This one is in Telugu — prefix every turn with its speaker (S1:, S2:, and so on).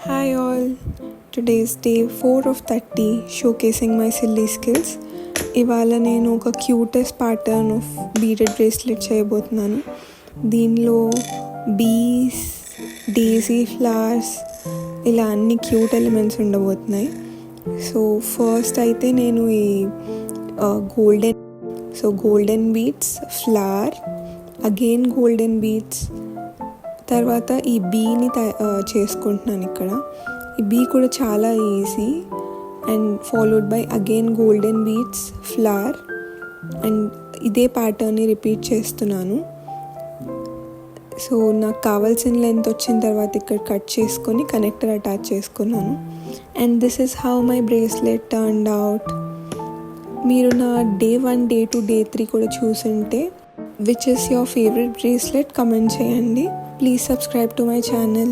S1: Hi all, today is day 4 of 30 showcasing my silly skills. ఇవాళ నేను ఒక cutest pattern of beaded bracelet చేయబోతున్నాను. దీనిలో బీస్, డేజీ ఫ్లవర్స్ ఇలా అన్ని క్యూట్ ఎలిమెంట్స్ ఉండబోతున్నాయి. సో ఫస్ట్ అయితే నేను ఈ golden beads, flower, again golden beads, తర్వాత ఈ బీని చేసుకుంటున్నాను. ఇక్కడ ఈ బీ కూడా చాలా easy and followed by again golden beads, flower and ఇదే ప్యాటర్న్ని రిపీట్ చేస్తున్నాను. సో నాకు కావాల్సిన లెంత్ వచ్చిన తర్వాత ఇక్కడ కట్ చేసుకొని కనెక్టర్ అటాచ్ చేసుకున్నాను. And this is how my bracelet turned out. మీరు నా డే 1, డే 2, డే 3 కూడా చూసుంటే which is your favourite bracelet comment చేయండి. Please subscribe to my channel.